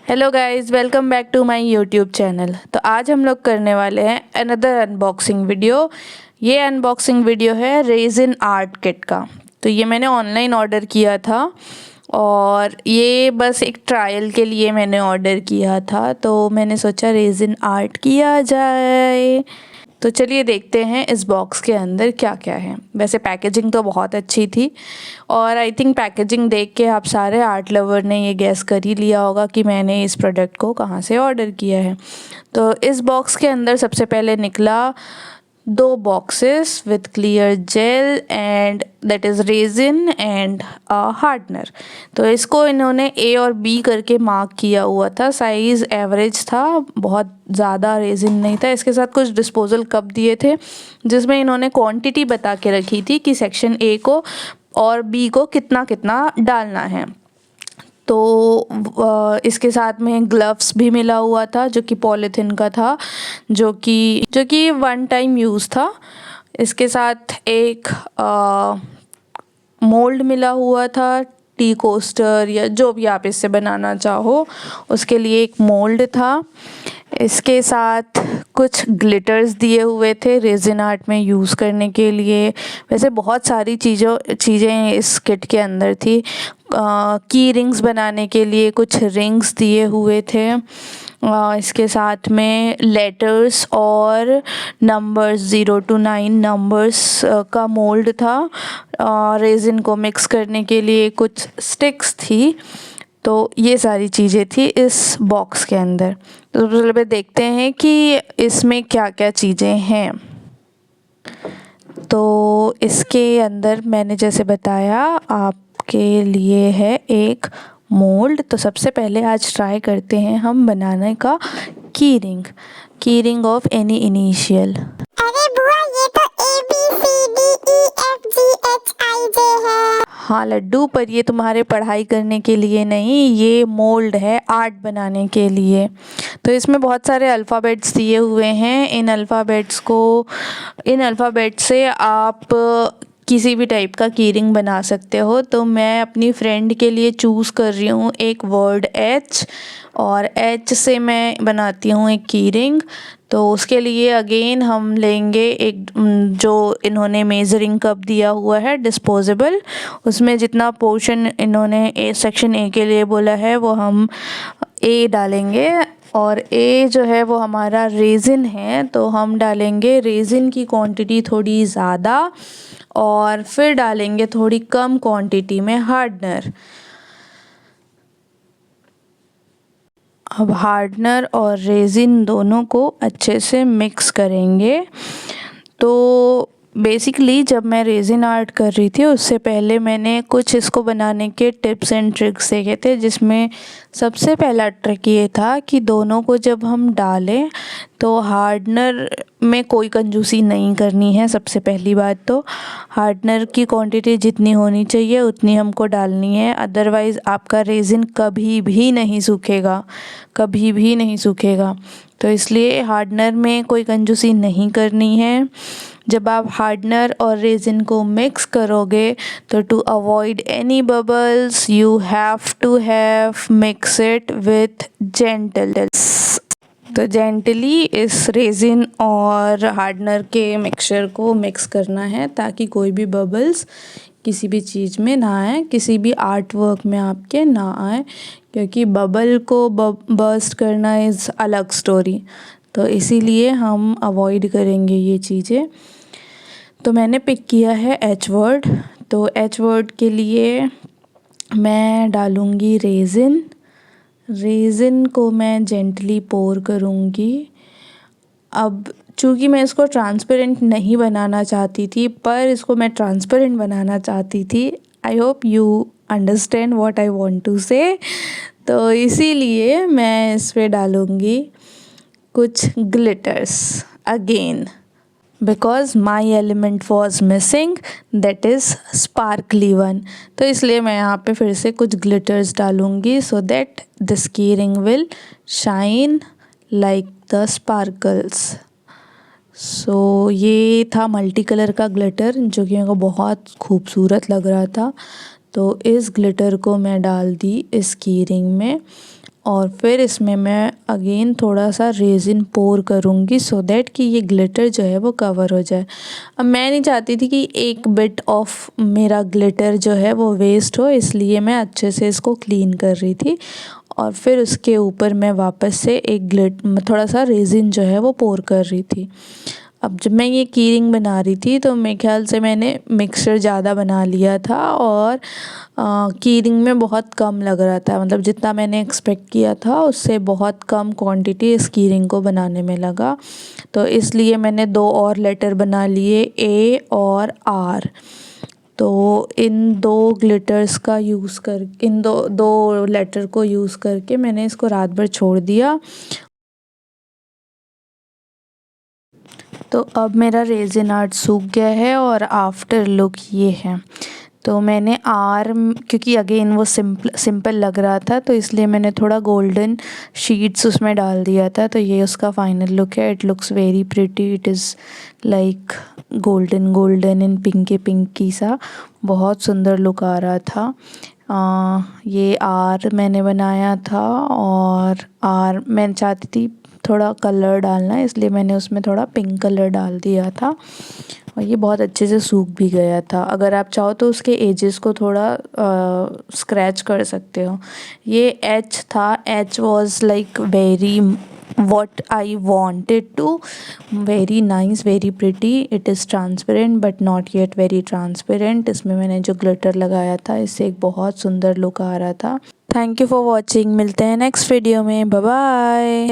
Hello guys, welcome back to my YouTube channel. तो आज हम लोग करने वाले हैं अनदर अनबॉक्सिंग वीडियो। ये अनबॉक्सिंग वीडियो है रेजिन आर्ट किट का। तो ये मैंने ऑनलाइन ऑर्डर किया था और ये बस एक ट्रायल के लिए मैंने ऑर्डर किया था। तो मैंने सोचा रेजिन आर्ट किया जाए। तो चलिए देखते हैं इस बॉक्स के अंदर क्या क्या है। वैसे पैकेजिंग तो बहुत अच्छी थी और आई थिंक पैकेजिंग देख के आप सारे आर्ट लवर ने ये गैस कर ही लिया होगा कि मैंने इस प्रोडक्ट को कहाँ से ऑर्डर किया है। तो इस बॉक्स के अंदर सबसे पहले निकला 2 boxes with clear gel and that is resin and hardener. तो इसको इन्होंने ए और बी करके मार्क किया हुआ था। साइज़ एवरेज था, बहुत ज़्यादा रेजिन नहीं था। इसके साथ कुछ डिस्पोजल कप दिए थे जिसमें इन्होंने क्वांटिटी बता के रखी थी कि सेक्शन ए को और बी को कितना कितना डालना है। तो इसके साथ में ग्लव्स भी मिला हुआ था जो कि पॉलीथिन का था, जो कि वन टाइम यूज़ था। इसके साथ एक मोल्ड मिला हुआ था, टी कोस्टर या जो भी आप इससे बनाना चाहो उसके लिए एक मोल्ड था। इसके साथ कुछ ग्लिटर्स दिए हुए थे रेजिन आर्ट में यूज़ करने के लिए। वैसे बहुत सारी चीज़ें इस किट के अंदर थी। की रिंग्स बनाने के लिए कुछ रिंग्स दिए हुए थे। इसके साथ में लेटर्स और नंबर्स 0 to 9 नंबर्स का मोल्ड था। रेजिन को मिक्स करने के लिए कुछ स्टिक्स थी। तो ये सारी चीज़ें थी इस बॉक्स के अंदर। तो सबसे पहले देखते हैं कि इसमें क्या क्या चीज़ें हैं। तो इसके अंदर मैंने जैसे बताया आपके लिए है एक मोल्ड। तो सबसे पहले आज ट्राई करते हैं हम बनाने का की रिंग ऑफ एनी इनिशियल। अरे बुआ, ये तो ABCDEFGHIJ है। हाँ लड्डू, पर ये तुम्हारे पढ़ाई करने के लिए नहीं, ये मोल्ड है आर्ट बनाने के लिए। तो इसमें बहुत सारे अल्फ़ाबेट्स दिए हुए हैं। इन अल्फ़ाबेट से आप किसी भी टाइप का की रिंग बना सकते हो। तो मैं अपनी फ्रेंड के लिए चूज़ कर रही हूँ एक वर्ड H, और H से मैं बनाती हूँ एक की रिंग। तो उसके लिए अगेन हम लेंगे एक जो इन्होंने मेज़रिंग कप दिया हुआ है डिस्पोजेबल, उसमें जितना पोर्शन इन्होंने सेक्शन ए के लिए बोला है वो हम ए डालेंगे। और ए जो है वो हमारा रेजिन है, तो हम डालेंगे रेजिन की क्वांटिटी थोड़ी ज़्यादा और फिर डालेंगे थोड़ी कम क्वांटिटी में हार्डनर। अब हार्डनर और रेजिन दोनों को अच्छे से मिक्स करेंगे। तो बेसिकली जब मैं रेजिन आर्ट कर रही थी उससे पहले मैंने कुछ इसको बनाने के टिप्स एंड ट्रिक्स देखे थे, जिसमें सबसे पहला ट्रिक ये था कि दोनों को जब हम डालें तो हार्डनर में कोई कंजूसी नहीं करनी है। सबसे पहली बात तो हार्डनर की क्वांटिटी जितनी होनी चाहिए उतनी हमको डालनी है, अदरवाइज़ आपका रेजिन कभी भी नहीं सूखेगा, कभी भी नहीं सूखेगा। तो इसलिए हार्डनर में कोई कंजूसी नहीं करनी है। जब आप हार्डनर और रेजिन को मिक्स करोगे तो to avoid any bubbles you have to mix it with gentle. तो जेंटली इस रेजिन और हार्डनर के मिक्सचर को मिक्स करना है ताकि कोई भी बबल्स किसी भी चीज़ में ना आए, किसी भी आर्ट वर्क में आपके ना आए, क्योंकि बबल को बर्स्ट करना इज़ अलग स्टोरी। तो इसीलिए हम अवॉइड करेंगे ये चीज़ें। तो मैंने पिक किया है H वर्ड। तो H वर्ड के लिए मैं डालूँगी रेजिन को मैं जेंटली पोर करूँगी। अब चूँकि मैं इसको ट्रांसपेरेंट नहीं बनाना चाहती थी, पर इसको मैं ट्रांसपेरेंट बनाना चाहती थी। I hope you understand what I want to say. तो इसीलिए मैं इस पे डालूँगी कुछ glitters again, because my element was missing, that is sparkly one. तो इसलिए मैं यहाँ पे फिर से कुछ ग्लिटर्स डालूँगी सो दैट दिस की ring will shine like the sparkles. So ये था मल्टी कलर का ग्लिटर जो कि मेरे को बहुत खूबसूरत लग रहा था। तो इस ग्लिटर को मैं डाल दी इस की रिंग में और फिर इसमें मैं अगेन थोड़ा सा रेजिन पोर करूँगी सो दैट कि ये ग्लिटर जो है वो कवर हो जाए। अब मैं नहीं चाहती थी कि एक बिट ऑफ मेरा ग्लिटर जो है वो वेस्ट हो, इसलिए मैं अच्छे से इसको क्लीन कर रही थी और फिर उसके ऊपर मैं वापस से एक थोड़ा सा रेजिन जो है वो पोर कर रही थी। अब जब मैं ये की रिंग बना रही थी तो मेरे ख्याल से मैंने मिक्सचर ज़्यादा बना लिया था और की रिंग में बहुत कम लग रहा था, मतलब जितना मैंने एक्सपेक्ट किया था उससे बहुत कम क्वांटिटी इस की रिंग को बनाने में लगा। तो इसलिए मैंने 2 और लेटर बना लिए, ए और आर। तो इन 2 ग्लिटर्स का यूज़ कर इन दो लेटर को यूज़ करके मैंने इसको रात भर छोड़ दिया। तो अब मेरा रेजिन आर्ट सूख गया है और आफ्टर लुक ये है। तो मैंने क्योंकि अगेन वो सिंपल लग रहा था तो इसलिए मैंने थोड़ा गोल्डन शीट्स उसमें डाल दिया था। तो ये उसका फाइनल लुक है। It looks very pretty, it is like golden in pinky सा, बहुत सुंदर लुक आ रहा था। ये आर मैंने बनाया था और आर मैं चाहती थी थोड़ा कलर डालना, इसलिए मैंने उसमें थोड़ा पिंक कलर डाल दिया था और ये बहुत अच्छे से सूख भी गया था। अगर आप चाहो तो उसके एजेस को थोड़ा स्क्रैच कर सकते हो। ये एच था, H was like very what I wanted to, very nice, very pretty. It is transparent but not yet very transparent. इसमें मैंने जो ग्लिटर लगाया था इससे एक बहुत सुंदर लुक आ रहा था। थैंक यू फॉर वॉचिंग, मिलते हैं नेक्स्ट वीडियो में, बाय बाय।